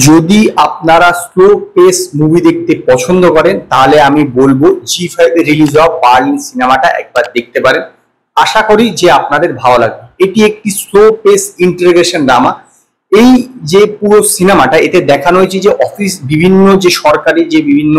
যদি আপনারা slow pace movie দেখতে পছন্দ করেন তাহলে আমি বলবো জি5 এ রিলিজ হওয়া বার্লিন সিনেমাটা একবার দেখতে পারেন। আশা করি যে আপনাদের ভালো লাগবে। এটি একটি স্লো পেস ইন্টারোগেশন ড্রামা। এই যে পুরো সিনেমাটা এতে দেখানো হয়েছে যে বিভিন্ন যে সরকারি যে বিভিন্ন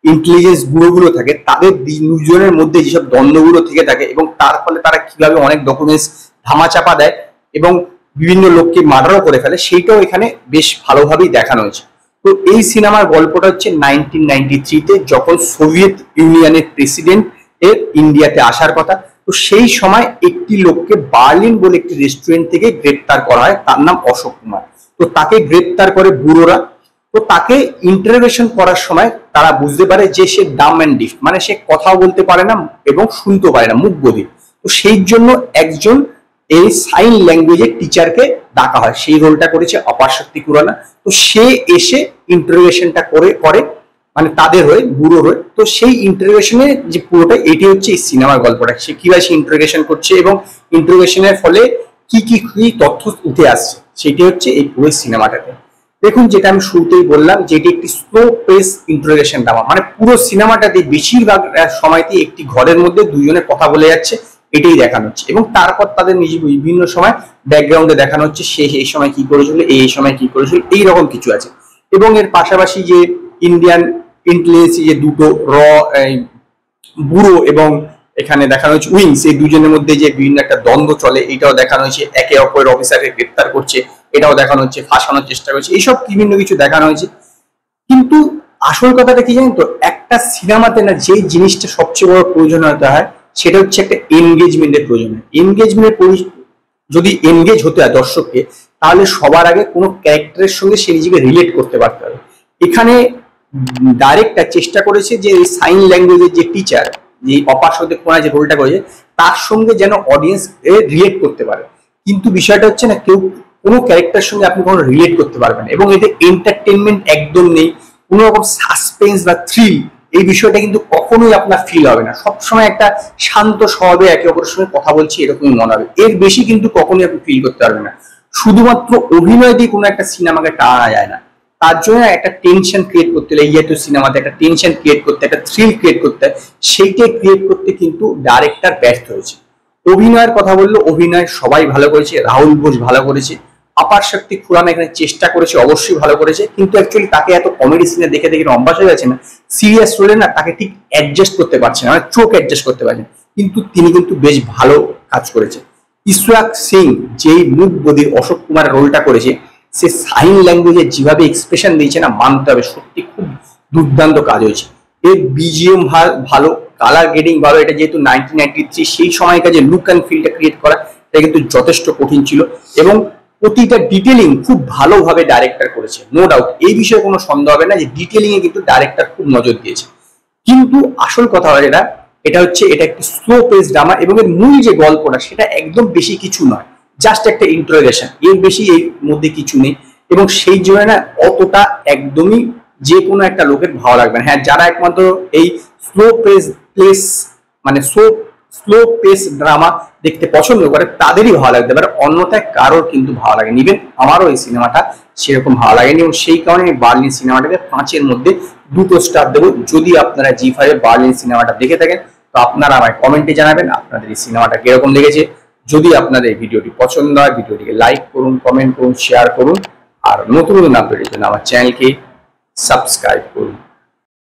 ইন্টেলিজেন্স ব্যুরোগুলো থাকে তাদের দুজনের মধ্যে যেসব দ্বন্দ্বগুলো থেকে থাকে এবং তার ফলে তারা কিভাবে অনেক ডকুমেন্টস ধামাচাপা দেয় এবং বিভিন্ন লোককে মার্ডারও করে ফেলে, সেইটাও এখানে বেশ ভালোভাবেই দেখানো হয়েছে। তো এই সিনেমার গল্পটা হচ্ছে 1993-তে যখন সোভিয়েত ইউনিয়নের প্রেসিডেন্ট এর ইন্ডিয়াতে আসার কথা। তো সেই সময় একটি লোককে বার্লিন বলে একটি রেস্টুরেন্ট থেকে গ্রেপ্তার করা হয়, তার নাম অশোক কুমার। তো তাকে গ্রেপ্তার করে ব্যুরোরা। তো তাকে ইন্টারোগেশন করার সময় তারা বুঝতে পারে যে সে ডাম অ্যান্ড ডিফ, মানে সে কথাও বলতে পারে না এবং শুনতেও পারে না, মুখ বধির। তো সেই জন্য একজন এই সাইন ল্যাঙ্গুয়েজের টিচারকে ডাকা হয়, সেই রোলটা করেছে অপার শক্তি খুরানা। তো সে এসে ইন্টারোগেশনটা করে মানে তাদের হয়ে ব্যুরোর হয়ে। তো সেই ইন্টারোগেশনে যে পুরোটা এটি হচ্ছে এই সিনেমার গল্পটা, সে কিভাবে সে ইন্টারোগেশন করছে এবং ইন্টারোগেশনের ফলে কি কি কি তথ্য উঠে আসছে সেটি হচ্ছে এই পুরো সিনেমাটাতে। দেখুন, যেটা আমি শুরুতেই বললাম যে এটি একটি স্লো পেস ইন্টারোগেশন ড্রামা, মানে পুরো সিনেমাটাতে বেশিরভাগ সময়তে একটি ঘরের মধ্যে দুইজনে কথা বলে যাচ্ছে, এটাই দেখানো হচ্ছে। এবং তারপর তাদের বিভিন্ন সময় ব্যাকগ্রাউন্ডে দেখানো হচ্ছে সে এই সময় কি করেছিল, এই সময় কি করেছিল, এইরকম কিছু আছে। এবং এর পাশাপাশি যে ইন্ডিয়ান ইন্টেলিজেন্স যে দুটো ব্যুরো এবং এখানে দেখানো হয়েছে উইংস, এই দুজনের মধ্যে যে বিভিন্ন একটা দ্বন্দ্ব চলে এটাও দেখানো হয়েছে। একে অপরের অফিসারকে গ্রেপ্তার করছে এটাও দেখানো হচ্ছে, ফাঁসানোর চেষ্টা করছে, এইসব বিভিন্ন কিছু দেখানো হয়েছে। কিন্তু আসল কথাটা কি জানেন তো, একটা সিনেমাতে না যে জিনিসটা সবচেয়ে বড় প্রয়োজনীয়তা হয় সেটা হচ্ছে একটা এনগেজমেন্টের প্রয়োজন হয়। যদি এনগেজ হতে হয় দর্শককে, তাহলে সবার আগে কোনো ক্যারেক্টারের সঙ্গে সে নিজেকে রিলেট করতে পারতে হবে। এখানে ডাইরেক্টর চেষ্টা করেছে যে এই সাইন ল্যাঙ্গুয়েজের যে টিচার, যে অপার শক্তি খুরানা যে রোলটা করেছে, তার সঙ্গে যেন অডিয়েন্স রিলেট করতে পারে। কিন্তু বিষয়টা হচ্ছে না, কেউ কোনো ক্যারেক্টারের সঙ্গে আপনি কোনো রিলেট করতে পারবেন এবং এতে এন্টারটেনমেন্ট একদম নেই, কোনো রকম সাসপেন্স বা থ্রিল এই বিষয়টা কিন্তু কখনোই আপনার ফিল হবে না। সবসময় একটা শান্ত স্বভাবে একে অপরের সঙ্গে কথা বলছি এরকমই মনে হবে, এর বেশি কিন্তু কখনোই আপনি ফিল করতে পারবেন না। শুধুমাত্র অভিনয় দিয়ে কোনো একটা সিনেমাকে টানা যায় না, তার জন্য একটা টেনশন ক্রিয়েট করতে হলে, এই জাতীয় সিনেমাতে একটা টেনশন ক্রিয়েট করতে, একটা থ্রিল ক্রিয়েট করতে হয়, সেইটাই ক্রিয়েট করতে কিন্তু ডাইরেক্টর ব্যর্থ হয়েছে। অভিনয়ের কথা বললো, অভিনয় সবাই ভালো করেছে, রাহুল বোস ভালো করেছে, অপার শক্তি খুরানা এখানে চেষ্টা করেছে, অবশ্যই ভালো করেছে। কিন্তু অ্যাকচুয়ালি তাকে এত কমেডি সিনে দেখে দেখে অভ্যাস হয়ে গেছে না, সিরিয়াস রোলে না তাকে ঠিক অ্যাডজাস্ট করতে পারছে না, মানে চোখ অ্যাডজাস্ট করতে পারছে। কিন্তু তিনি কিন্তু বেশ ভালো কাজ করেছে। ইশরাক সিং যেই মুখ বধির অশোক কুমারের রোলটা করেছে, সে সাইন ল্যাঙ্গুয়েজে যেভাবে এক্সপ্রেশন দিয়েছে না, মানতে হবে সত্যি খুব দুর্দান্ত কাজ হয়েছে। এর বিজিএম ভালো, কালার গ্রেডিং ভালো। এটা যেহেতু 1993 সেই সময়কার যে লুক অ্যান্ড ফিলটা ক্রিয়েট করা, এটা কিন্তু যথেষ্ট কঠিন ছিল এবং প্রতিটা ডিটেলিং খুব ভালোভাবে ডাইরেক্টর করেছে, নো ডাউট এই বিষয়ে কোনো সন্দেহ হবে না যে ডিটেলিং এ কিন্তু ডাইরেক্টর খুব নজর দিয়েছে। কিন্তু আসল কথা হয় এটা হচ্ছে এটা একটি স্লো পেস ড্রামা এবং এর মূল যে গল্পটা সেটা একদম বেশি কিছু নয়, জাস্ট একটা ইন্ট্রোডাকশন, এর বেশি এর মধ্যে কিছু নেই। এবং সেই জন্য না অতটা একদমই যে কোনো একটা লোকের ভালো লাগবে না। হ্যাঁ, যারা একমাত্র এই স্লো পেস মানে স্লো পেস ড্রামা দেখতে পছন্দ করে তাদেরই ভালো লাগতে পারে, অন্যথায় কারোর কিন্তু ভালো লাগেনি। ইভেন আমারও এই সিনেমাটা সেরকম ভালো লাগেনি এবং সেই কারণে আমি বার্লিন সিনেমাটাকে 5-এর মধ্যে 2 স্টার দেবো। যদি আপনারা জি5 বার্লিন সিনেমাটা দেখে থাকেন তো আপনারা আমায় কমেন্টে জানাবেন আপনাদের এই সিনেমাটা কিরকম লেগেছে। যদি আপনাদের এই ভিডিওটি পছন্দ হয় ভিডিওটিকে লাইক করুন, কমেন্ট করুন, শেয়ার করুন আর নতুন আপডেটের জন্য আমার চ্যানেলকে সাবস্ক্রাইব করুন।